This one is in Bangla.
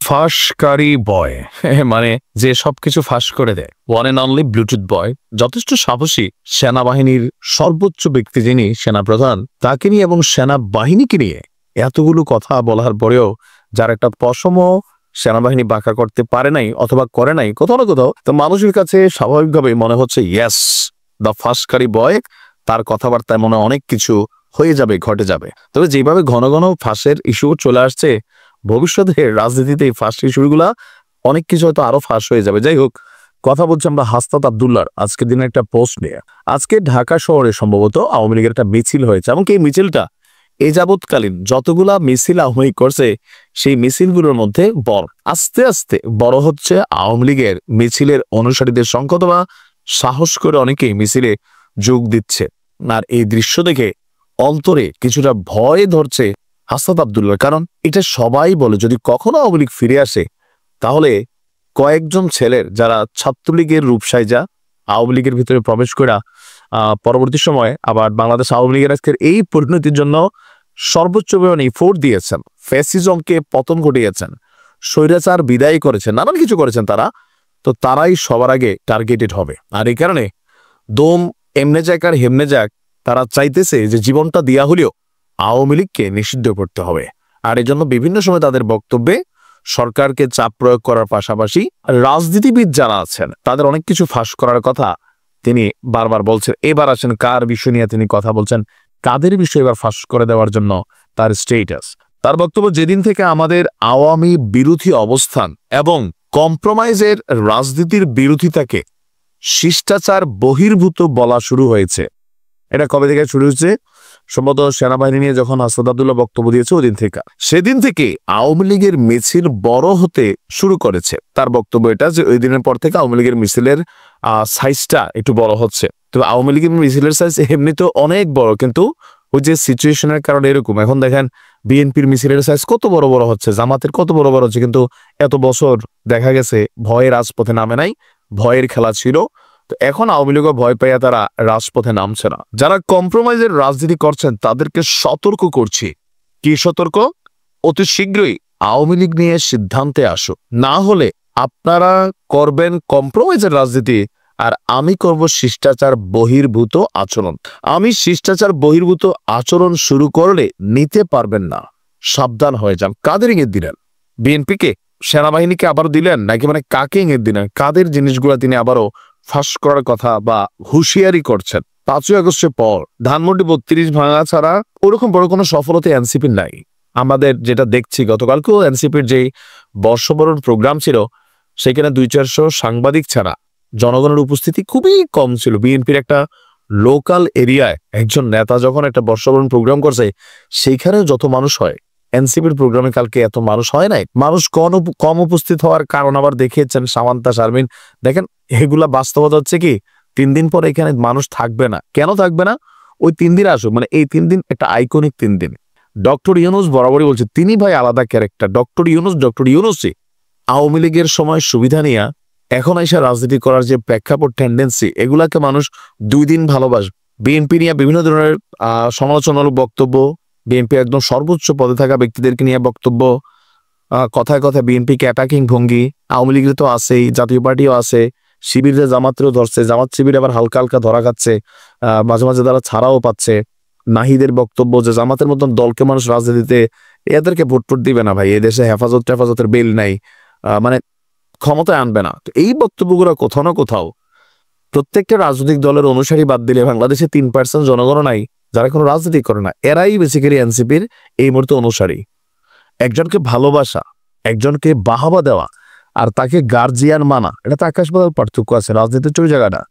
ফাঁসকারী বয় মানে যে সবকিছু ফাঁস করে দেয়, ওয়ান এন্ড অনলি ব্লুটুথ বয়। যথেষ্ট সাহসী সেনাবাহিনীর সর্বোচ্চ ব্যক্তি যিনি সেনাপ্রধান, তাকে নিয়ে এবং সেনাবাহিনীকে নিয়ে এতগুলো কথা বলার পরেও যার একটা পশম সেনাবাহিনী বাঁকা করতে পারে নাই অথবা করে নাই কোথাও না কোথাও, তো মানুষের কাছে স্বাভাবিকভাবে মনে হচ্ছে ইয়েস, দ্য ফাঁসকারী বয়, তার কথাবার্তায় মনে অনেক কিছু হয়ে যাবে, ঘটে যাবে। তবে যেভাবে ঘন ঘন ফাঁসের ইস্যু চলে আসছে, ভবিষ্যতে রাজনীতিতে এই ফাঁস ইস্যুগুলা অনেক কিছু হয়তো আরো ফাঁস হয়ে যাবে। যাই হোক, কথা বলছি আমরা হাসনাত আব্দুল্লাহর আজকের দিনের একটা পোস্ট নিয়ে। আজকে ঢাকা শহরে সম্ভবত আওয়ামী লীগের একটা মিছিল হয়েছে, এমনকি এই মিছিলটা এ যাবৎকালীন যতগুলা মিছিল আওয়ামী লীগ করছে সেই মিছিলগুলোর মধ্যে আস্তে আস্তে বড় হচ্ছে আওয়ামী লীগের মিছিলের অনুসারীদের সংখ্যা, বা সাহস করে অনেকেই মিছিলে যোগ দিচ্ছে। আর এই দৃশ্য দেখে অন্তরে কিছুটা ভয় ধরছে হাসনাত আব্দুল্লাহ, কারণ এটা সবাই বলে যদি কখনো আওয়ামী লীগ ফিরে আসে তাহলে কয়েকজন ছেলের যারা ছাত্রলীগের রূপসাইজা আওয়ামী লীগের ভিতরে প্রবেশ করা পরবর্তী সময়ে আবার বাংলাদেশ আওয়ামী লীগের আজকের এই পরিণতির জন্য সর্বোচ্চ পরিমাণে এফোর্ট দিয়েছেন, ফ্যাসিজমকে পতন ঘটিয়েছেন, স্বৈরাচার বিদায় করেছেন, নানান কিছু করেছেন তারা, তো তারাই সবার আগে টার্গেটেড হবে। আর এই কারণে দম এমনে যাক আর হেমনে যাক, তারা চাইতেছে যে জীবনটা দেয়া হলেও আওয়ামী লীগকে নিষিদ্ধ করতে হবে। আর এই জন্য বিভিন্ন সময় তাদের বক্তব্যে সরকারকে চাপ প্রয়োগ করার পাশাপাশি রাজনীতিবিদ যারা আছেন তাদের অনেক কিছু ফাঁস করার কথা তিনি বারবার বলছেন। এবার আসেন কার বিষয় নিয়ে তিনি কথা বলছেন, কাদের বিষয় এবার ফাঁস করে দেওয়ার জন্য তার স্টেটাস। তার বক্তব্য, যেদিন থেকে আমাদের আওয়ামী বিরোধী অবস্থান এবং কম্প্রোমাইজের রাজনীতির বিরোধিতাকে শিষ্টাচার বহির্ভূত বলা শুরু হয়েছে। এটা কবে থেকে শুরু হয়েছে? সম্ভবত সেনাবাহিনী নিয়ে যখন হাসনাত আব্দুল্লাহ বক্তব্য দিয়েছে ওই দিন থেকে, সেদিন থেকে আওয়ামী লীগের মিছিল বড় হতে শুরু করেছে। তার বক্তব্য এটা যে ওই দিনের পর থেকে আওয়ামী লীগের মিছিলের সাইজটা একটু বড় হচ্ছে। তো আওয়ামী লীগের মিছিলের সাইজ এমনিতেও অনেক বড়, কিন্তু ওই যে সিচুয়েশনের কারণে এরকম। এখন দেখেন বিএনপির মিছিলের সাইজ কত বড় বড় হচ্ছে, জামাতের কত বড় বড় হচ্ছে, কিন্তু এত বছর দেখা গেছে ভয়ে রাজপথে নামে নাই, ভয়ের খেলা ছিল। তো এখন আওয়ামী লীগও ভয় পাইয়া তারা রাজপথে নামছে না। যারা কম্প্রোমাইজের রাজনীতি করছেন তাদেরকে সতর্ক করছি। কি সতর্ক? অতি শীঘ্রই আওয়ামী লীগ নিয়ে সিদ্ধান্তে আসো, না হলে আপনারা করবেন কম্প্রোমাইজের রাজনীতি আর আমি করব শিষ্টাচার বহির্ভূত আচরণ। আমি শিষ্টাচার বহির্ভূত আচরণ শুরু করলে নিতে পারবেন না, সাবধান হয়ে যান। কাদের ইঙ্গিত দিলেন? বিএনপিকে, সেনাবাহিনীকে আবারও দিলেন, নাকি মানে কাকে ইঙ্গিত দিলেন? কাদের জিনিসগুলো তিনি আবারও ফাঁস করার কথা বা হুঁশিয়ারি করছেন? 5ই আগস্টের পর ধানমন্ডি 32 ভাঙা ছাড়া ওরকম বড় কোনো সফলতা এনসিপির নাই। আমাদের যেটা দেখছি, গতকালকেও এনসিপির যেই বর্ষবরণ প্রোগ্রাম ছিল সেখানে 200-400 সাংবাদিক ছাড়া জনগণের উপস্থিতি খুবই কম ছিল। বিএনপির একটা লোকাল এরিয়ায় একজন নেতা যখন একটা বর্ষবরণ প্রোগ্রাম করছে সেইখানে যত মানুষ হয়, এনসিপির প্রোগ্রামে কালকে এত মানুষ হয় নাই। মানুষ কম উপস্থিত হওয়ার কারণ আবার দেখিয়েছেন সামান্তা শারমিন। দেখেন এগুলা বাস্তবতা হচ্ছে কি, 3 দিন পরে এখানে মানুষ থাকবে না। কেন থাকবে না? ওই 3 দিন আসুক, মানে এই 3 দিন একটা আইকনিক 3 দিন। ডক্টর ইউনূস বরাবরই বলছে তিনি ভাই আলাদা ক্যারেক্টার। ডক্টর ইউনূসই আওয়ামী লীগের সময় সুবিধা নিয়ে এখন এসে রাজনীতি করার যে প্রেক্ষাপট, টেন্ডেন্সি, এগুলাকে মানুষ 2 দিন ভালোবাসবে। বিএনপি নিয়ে বিভিন্ন ধরনের সমালোচনামূলক বক্তব্য, বিএনপি একদম সর্বোচ্চ পদে থাকা ব্যক্তিদেরকে নিয়ে বক্তব্য, কথায় কথায় বিএনপিকে অ্যাটাকিং ভঙ্গি। আওয়ামী লীগের তো আছেই, জাতীয় পার্টিও আছে, শিবিরের জামাতেরও ধরছে, জামাত শিবির আবার হালকা হালকা ধরা খাচ্ছে, মাঝে মাঝে তারা ছাড়াও পাচ্ছে। নাহিদের বক্তব্য যে জামাতের মতন দলকে মানুষ রাজনীতিতে এদেরকে ভোট দিবে না ভাই, এদেশে হেফাজতের বেল নাই, মানে ক্ষমতায় আনবে না। তো এই বক্তব্যগুলো কোথাও না কোথাও প্রত্যেকটা রাজনৈতিক দলের অনুসারী বাদ দিলে বাংলাদেশে 3% জনগণ নাই যারা কোনো রাজনীতি করে না। এরাই বেসিক্যালি এনসিপির এই মুহূর্তে অনুসারী। একজনকে ভালোবাসা, একজনকে বাহাবা দেওয়া আর তাকে গার্জিয়ান মানা, এটা তো আকাশ পাতাল পার্থক্য আছে। রাজনীতির ওই জায়গাটা